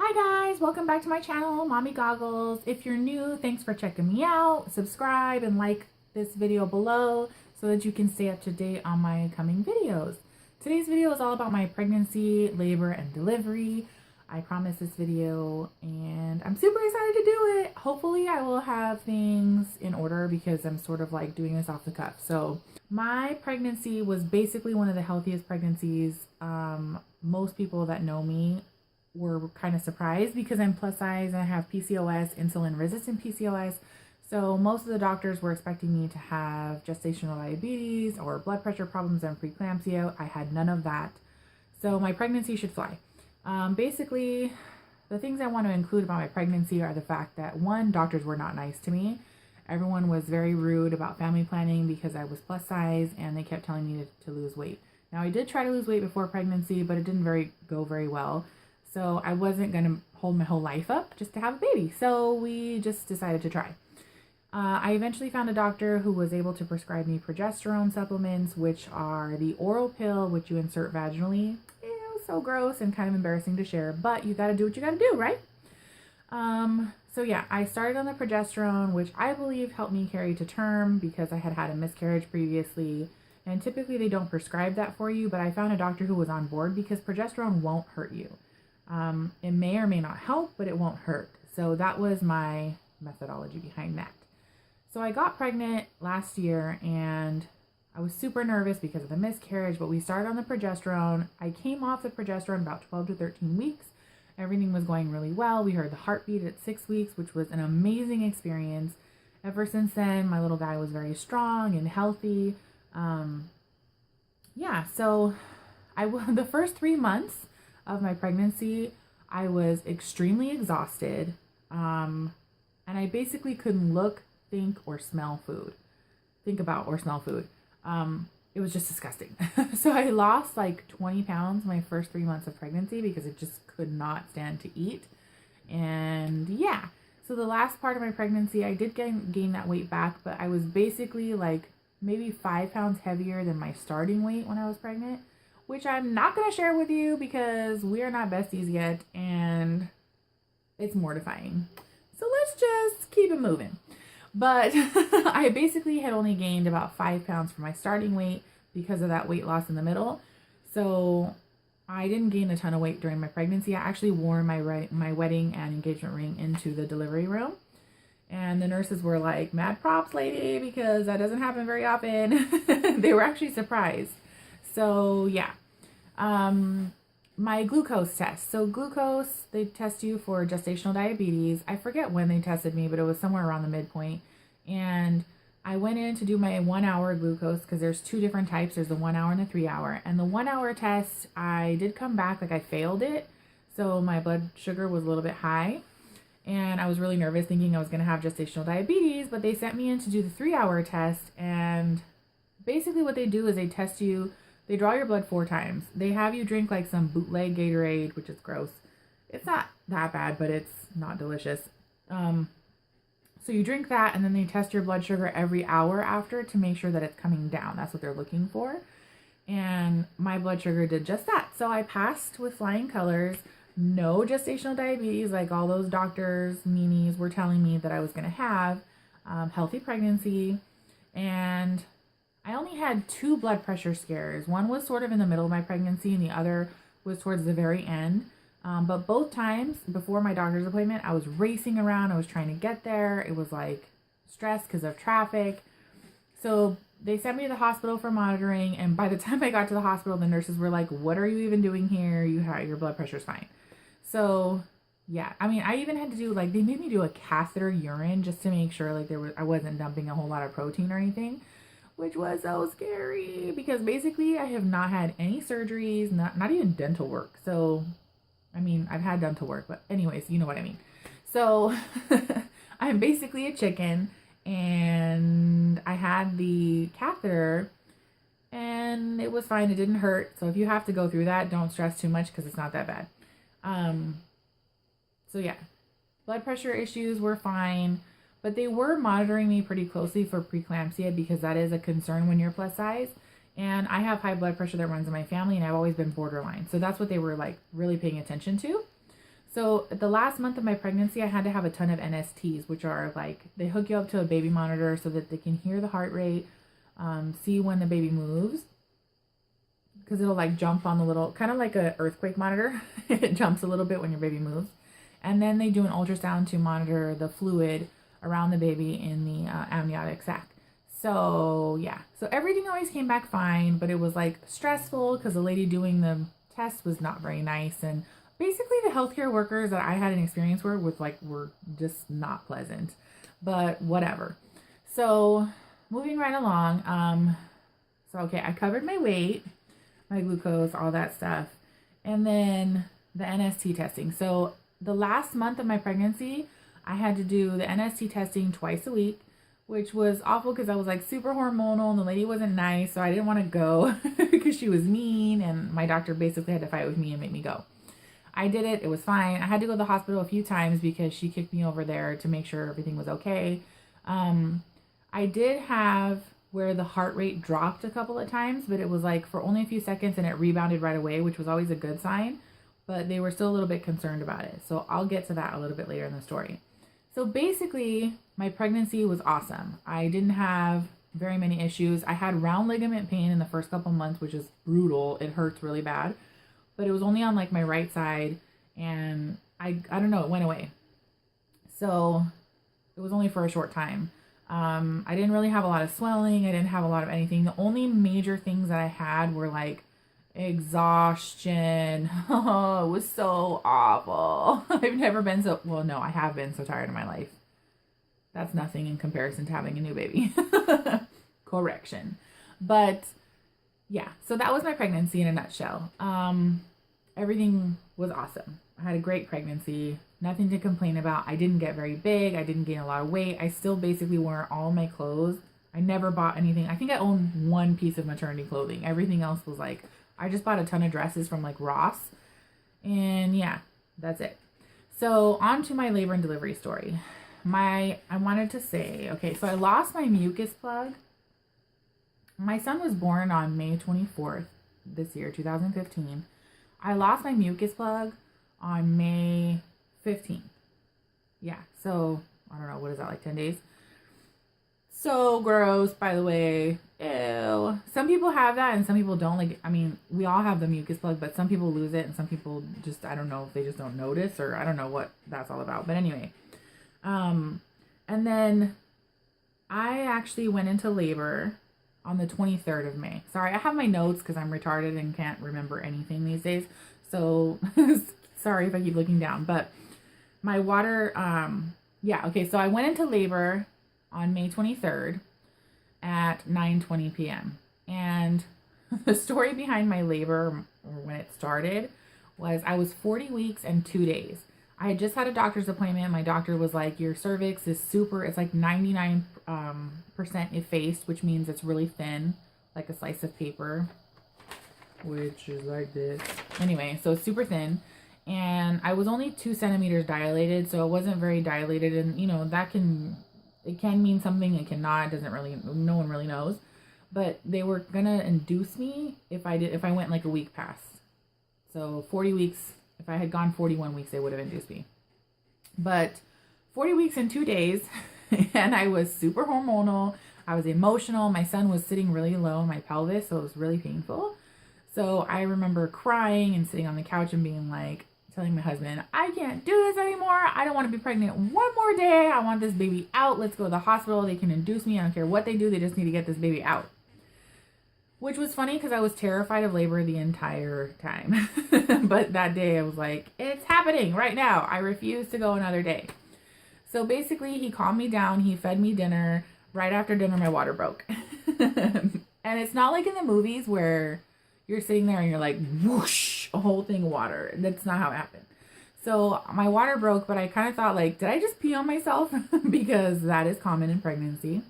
Hi guys, welcome back to my channel, Mommy Goggles. If you're new, thanks for checking me out. Subscribe and like this video below so that you can stay up to date on my coming videos. Today's video is all about my pregnancy, labor, and delivery. I promised this video and I'm super excited to do it. Hopefully I will have things in order because I'm sort of like doing this off the cuff. So my pregnancy was basically one of the healthiest pregnancies. Most people that know me were kind of surprised because I'm plus size and I have PCOS, insulin resistant PCOS. So most of the doctors were expecting me to have gestational diabetes or blood pressure problems and preeclampsia. I had none of that. So my pregnancy should fly. Basically, the things I want to include about my pregnancy are the fact that one, doctors were not nice to me. Everyone was very rude about family planning because I was plus size and they kept telling me to lose weight. Now I did try to lose weight before pregnancy, but it didn't go very well. So I wasn't going to hold my whole life up just to have a baby. So we just decided to try. I eventually found a doctor who was able to prescribe me progesterone supplements, which are the oral pill which you insert vaginally. Ew, so gross and kind of embarrassing to share, but you got to do what you got to do, right? So yeah, I started on the progesterone, which I believe helped me carry to term because I had had a miscarriage previously. And typically they don't prescribe that for you, but I found a doctor who was on board because progesterone won't hurt you. It may or may not help, but it won't hurt. So that was my methodology behind that. So I got pregnant last year and I was super nervous because of the miscarriage, but we started on the progesterone. I came off the progesterone about 12 to 13 weeks. Everything was going really well. We heard the heartbeat at 6 weeks, which was an amazing experience. Ever since then, my little guy was very strong and healthy. So the first 3 months of my pregnancy, I was extremely exhausted, and I basically couldn't look, think, or smell food. Think about or smell food. It was just disgusting. So I lost like 20 pounds my first 3 months of pregnancy because I just could not stand to eat. And yeah, so the last part of my pregnancy, I did gain that weight back, but I was basically like maybe 5 pounds heavier than my starting weight when I was pregnant, which I'm not going to share with you because we are not besties yet and it's mortifying. So let's just keep it moving. But I basically had only gained about 5 pounds from my starting weight because of that weight loss in the middle. So I didn't gain a ton of weight during my pregnancy. I actually wore my wedding and engagement ring into the delivery room. And the nurses were like, mad props, lady, because that doesn't happen very often. They were actually surprised. So yeah, my glucose test. So glucose, they test you for gestational diabetes. I forget when they tested me, but it was somewhere around the midpoint. And I went in to do my 1 hour glucose because there's 2 different types. There's the 1 hour and the 3 hour. And the 1 hour test, I did come back like I failed it. So my blood sugar was a little bit high. And I was really nervous thinking I was going to have gestational diabetes, but they sent me in to do the 3 hour test. And basically what they do is they test you. They draw your blood 4 times. They have you drink like some bootleg Gatorade, which is gross. It's not that bad, but it's not delicious. So you drink that and then they test your blood sugar every hour after to make sure that it's coming down. That's what they're looking for. And my blood sugar did just that. So I passed with flying colors. No gestational diabetes like all those doctors, meanies were telling me that I was going to have. Healthy pregnancy. And I only had 2 blood pressure scares. One was sort of in the middle of my pregnancy and the other was towards the very end. But both times before my doctor's appointment, I was racing around. I was trying to get there. It was like stress because of traffic. So they sent me to the hospital for monitoring. And by the time I got to the hospital, the nurses were like, what are you even doing here? Your blood pressure's fine. So yeah, I mean, I even had to do they made me do a catheter urine just to make sure I wasn't dumping a whole lot of protein or anything, which was so scary because basically I have not had any surgeries, not even dental work. So, I mean, I've had dental work, but anyways, you know what I mean. So I'm basically a chicken and I had the catheter and it was fine. It didn't hurt. So if you have to go through that, don't stress too much because it's not that bad. So yeah, blood pressure issues were fine. But they were monitoring me pretty closely for preeclampsia because that is a concern when you're plus size. And I have high blood pressure that runs in my family and I've always been borderline. So that's what they were really paying attention to. So the last month of my pregnancy, I had to have a ton of NSTs, which are like, they hook you up to a baby monitor so that they can hear the heart rate, see when the baby moves, because it'll like jump on the little, kind of like a earthquake monitor. It jumps a little bit when your baby moves. And then they do an ultrasound to monitor the fluid around the baby in the amniotic sac. So yeah, so everything always came back fine, but it was like stressful because the lady doing the test was not very nice. And basically the healthcare workers that I had an experience with were just not pleasant, but whatever. So moving right along, so okay, I covered my weight, my glucose, all that stuff, and then the NST testing. So the last month of my pregnancy, I had to do the NST testing twice a week, which was awful because I was like super hormonal and the lady wasn't nice, so I didn't want to go because she was mean, and my doctor basically had to fight with me and make me go. I did it. It was fine. I had to go to the hospital a few times because she kicked me over there to make sure everything was okay. I did have where the heart rate dropped a couple of times, but it was like for only a few seconds and it rebounded right away, which was always a good sign, but they were still a little bit concerned about it. So I'll get to that a little bit later in the story. So basically, my pregnancy was awesome. I didn't have very many issues. I had round ligament pain in the first couple months, which is brutal. It hurts really bad. But it was only on like my right side, and I don't know, it went away. So it was only for a short time. I didn't really have a lot of swelling. I didn't have a lot of anything. The only major things that I had were like exhaustion. Oh, it was so awful. I've never been so, well, no, I have been so tired in my life. That's nothing in comparison to having a new baby. Correction. But yeah, so that was my pregnancy in a nutshell. Everything was awesome. I had a great pregnancy, nothing to complain about. I didn't get very big. I didn't gain a lot of weight. I still basically wore all my clothes. I never bought anything. I think I owned one piece of maternity clothing. Everything else was like, I just bought a ton of dresses from like Ross. And yeah, that's it. So on to my labor and delivery story. I wanted to say, okay, so I lost my mucus plug. My son was born on May 24th this year, 2015. I lost my mucus plug on May 15th. Yeah, so I don't know, what is that, like 10 days? So gross, by the way. Ew. Some people have that and some people don't. Like, I mean, we all have the mucus plug, but some people lose it and some people just, I don't know if they just don't notice, or I don't know what that's all about. But anyway, and then I actually went into labor on the 23rd of May. Sorry, I have my notes because I'm retarded and can't remember anything these days. So sorry if I keep looking down, but my water, yeah, okay. So I went into labor on May 23rd at 9:20 p.m. And the story behind my labor, or when it started, was I was 40 weeks and 2 days. I had just had a doctor's appointment. My doctor was like, your cervix is super, it's like 99% effaced, which means it's really thin, like a slice of paper, which is like this. Anyway, so it's super thin. And I was only 2 centimeters dilated, so it wasn't very dilated. And, you know, that it can mean something, it cannot, it doesn't really, no one really knows. But they were gonna induce me if I went like a week past. So 40 weeks, if I had gone 41 weeks, they would have induced me. But 40 weeks and 2 days, and I was super hormonal. I was emotional. My son was sitting really low in my pelvis, so it was really painful. So I remember crying and sitting on the couch and being like, telling my husband, I can't do this anymore. I don't want to be pregnant one more day. I want this baby out. Let's go to the hospital. They can induce me. I don't care what they do. They just need to get this baby out. Which was funny because I was terrified of labor the entire time. But that day I was like, it's happening right now. I refuse to go another day. So basically he calmed me down. He fed me dinner. Right after dinner, my water broke. And it's not like in the movies where you're sitting there and you're like, whoosh, a whole thing of water. That's not how it happened. So my water broke, but I kind of thought like, did I just pee on myself? Because that is common in pregnancy.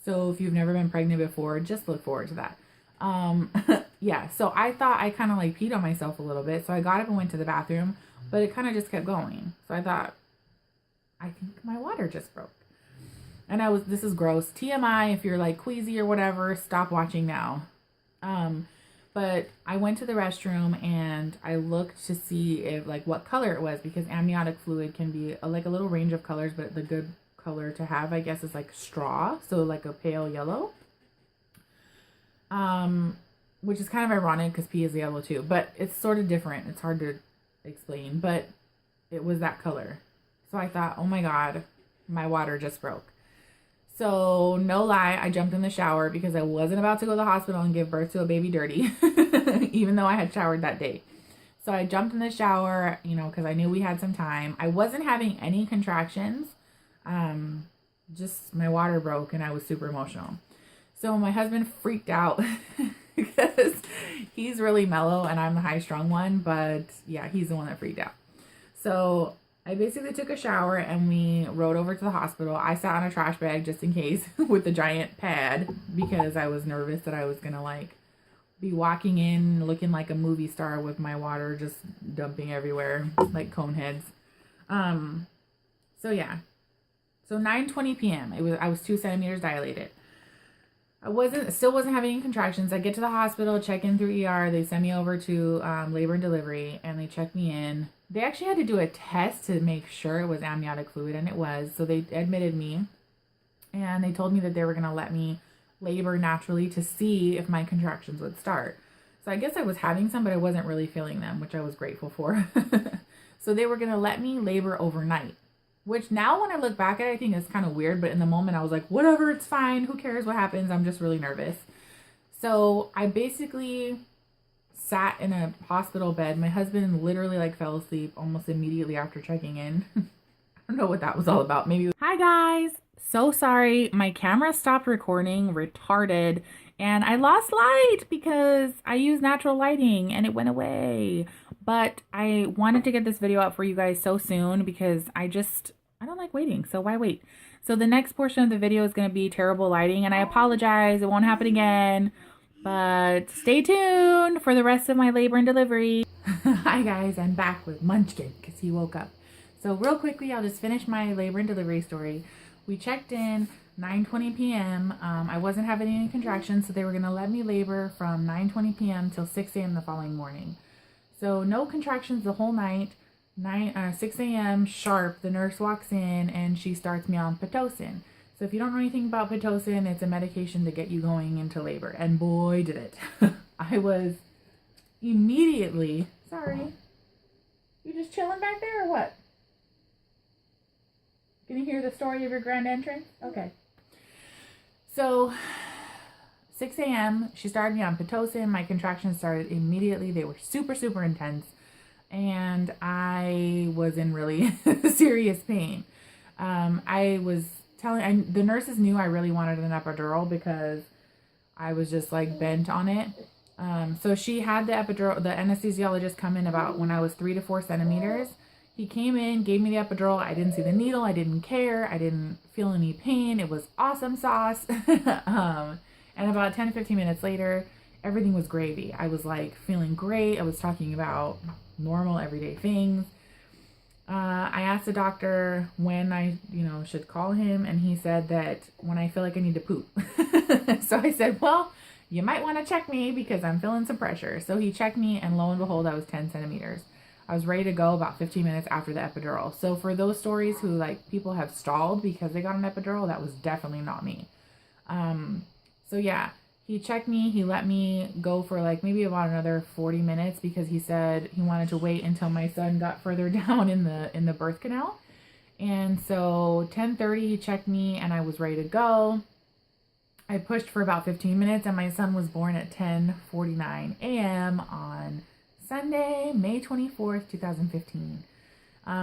So if you've never been pregnant before, just look forward to that. Yeah, so I thought I kind of like peed on myself a little bit. So I got up and went to the bathroom, but it kind of just kept going. So I thought, I think my water just broke. And this is gross. TMI, if you're like queasy or whatever, stop watching now. But I went to the restroom and I looked to see if like what color it was, because amniotic fluid can be like a little range of colors, but the good color to have, I guess, is like straw, so like a pale yellow. Which is kind of ironic because pee is yellow too, but it's sort of different. It's hard to explain, but it was that color. So I thought, oh my God, my water just broke. So no lie, I jumped in the shower because I wasn't about to go to the hospital and give birth to a baby dirty, even though I had showered that day. So I jumped in the shower, you know, because I knew we had some time. I wasn't having any contractions. Just my water broke and I was super emotional. So my husband freaked out because he's really mellow and I'm the high strung one, but yeah, he's the one that freaked out. So I basically took a shower and we rode over to the hospital. I sat on a trash bag just in case with the giant pad because I was nervous that I was gonna like be walking in looking like a movie star with my water just dumping everywhere like cone heads. So yeah. So 9:20 p.m. I was 2 centimeters dilated. Still wasn't having any contractions. I get to the hospital, check in through ER. They send me over to labor and delivery, and they check me in. They actually had to do a test to make sure it was amniotic fluid, and it was. So they admitted me, and they told me that they were going to let me labor naturally to see if my contractions would start. So I guess I was having some, but I wasn't really feeling them, which I was grateful for. So they were going to let me labor overnight. Which now when I look back at it, I think it's kind of weird, but in the moment I was like, whatever, it's fine. Who cares what happens? I'm just really nervous. So I basically sat in a hospital bed. My husband literally like fell asleep almost immediately after checking in. I don't know what that was all about. Maybe. Hi guys. So sorry. My camera stopped recording, retarded, and I lost light because I used natural lighting and it went away. But I wanted to get this video out for you guys so soon because I don't like waiting, so why wait? So the next portion of the video is going to be terrible lighting, and I apologize. It won't happen again, but stay tuned for the rest of my labor and delivery. Hi guys, I'm back with Munchkin because he woke up. So real quickly, I'll just finish my labor and delivery story. We checked in 9:20 p.m. I wasn't having any contractions, so they were going to let me labor from 9:20 p.m. till 6 a.m. the following morning. So no contractions the whole night. 6 a.m. sharp, the nurse walks in and she starts me on Pitocin. So if you don't know anything about Pitocin, it's a medication to get you going into labor. And boy, did it. I was immediately, sorry, you just chilling back there or what? Can you hear the story of your grand entrance? Okay. So 6 a.m. she started me on Pitocin. My contractions started immediately. They were super, super intense. And I was in really serious pain. I was the nurses knew I really wanted an epidural because I was just like bent on it. So she had the anesthesiologist come in about when I was 3 to 4 centimeters. He came in, gave me the epidural. I didn't see the needle. I didn't care. I didn't feel any pain. It was awesome sauce. And about 10 to 15 minutes later, everything was gravy. I was like feeling great. I was talking about normal everyday things. I asked the doctor when I, should call him, and he said that when I feel like I need to poop. So I said, well, you might want to check me because I'm feeling some pressure. So he checked me, and lo and behold, I was 10 centimeters. I was ready to go about 15 minutes after the epidural. So for those stories who people have stalled because they got an epidural, that was definitely not me. So yeah. He checked me, he let me go for maybe about another 40 minutes because he said he wanted to wait until my son got further down in the birth canal. And so 10:30 he checked me and I was ready to go. I pushed for about 15 minutes and my son was born at 10:49 a.m. on Sunday, May 24th, 2015.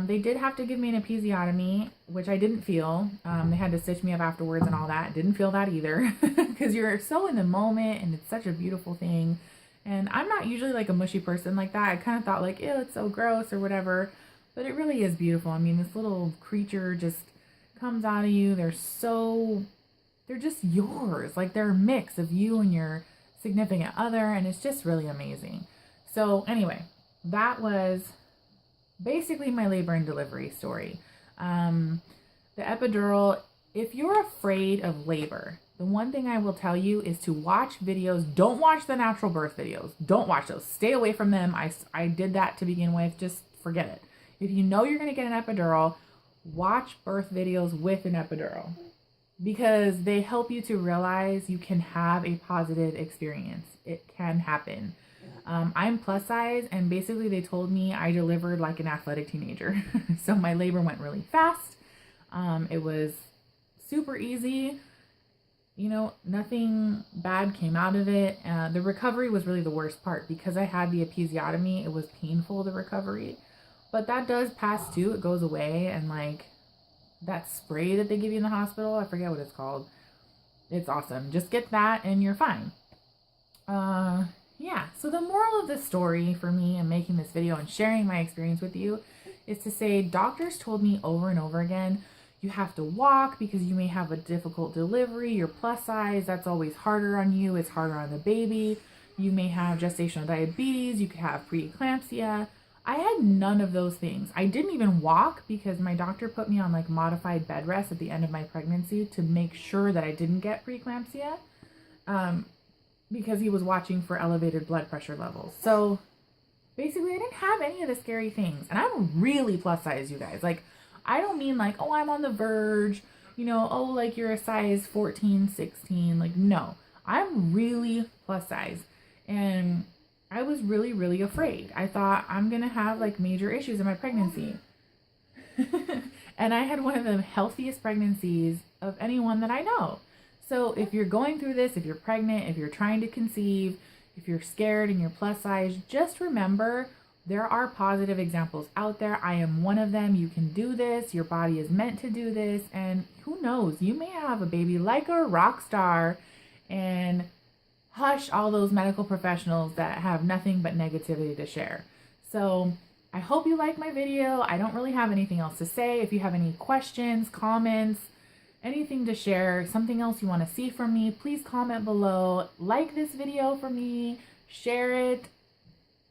They did have to give me an episiotomy, which I didn't feel. They had to stitch me up afterwards and all that. Didn't feel that either because you're so in the moment and it's such a beautiful thing. And I'm not usually like a mushy person like that. I kind of thought like, ew, it's so gross or whatever, but it really is beautiful. I mean, this little creature just comes out of you. They're just yours. Like they're a mix of you and your significant other. And it's just really amazing. So anyway, that was basically my labor and delivery story. The epidural, if you're afraid of labor, the one thing I will tell you is to watch videos. Don't watch the natural birth videos. Don't watch those. Stay away from them. I did that to begin with. Just forget it. If you know you're going to get an epidural, watch birth videos with an epidural because they help you to realize you can have a positive experience. It can happen. I'm plus size, and basically they told me I delivered like an athletic teenager. So my labor went really fast. It was super easy. You know, nothing bad came out of it. The recovery was really the worst part because I had the episiotomy. It was painful, the recovery, but that does pass too. It goes away, and like that spray that they give you in the hospital, I forget what it's called. It's awesome. Just get that and you're fine. Yeah, so the moral of the story for me in making this video and sharing my experience with you is to say doctors told me over and over again, you have to walk because you may have a difficult delivery. You're plus size. That's always harder on you. It's harder on the baby. You may have gestational diabetes. You could have preeclampsia. I had none of those things. I didn't even walk because my doctor put me on like modified bed rest at the end of my pregnancy to make sure that I didn't get preeclampsia. Because he was watching for elevated blood pressure levels. So basically I didn't have any of the scary things. And I'm really plus size, you guys. Like, I don't mean like, oh, I'm on the verge, you know, oh, like you're a size 14, 16. Like, no, I'm really plus size. And I was really, really afraid. I thought I'm going to have like major issues in my pregnancy. And I had one of the healthiest pregnancies of anyone that I know. So if you're going through this, if you're pregnant, if you're trying to conceive, if you're scared and you're plus size, just remember there are positive examples out there. I am one of them. You can do this. Your body is meant to do this. And who knows, you may have a baby like a rock star, and hush all those medical professionals that have nothing but negativity to share. So I hope you like my video. I don't really have anything else to say. If you have any questions, comments, anything to share, something else you want to see from me, please comment below. Like this video for me, share it,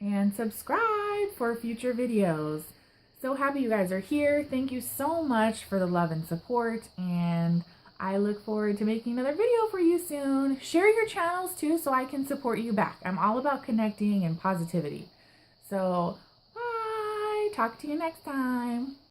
and subscribe for future videos. So happy you guys are here. Thank you so much for the love and support, and I look forward to making another video for you soon. Share your channels too so I can support you back. I'm all about connecting and positivity. So bye. Talk to you next time.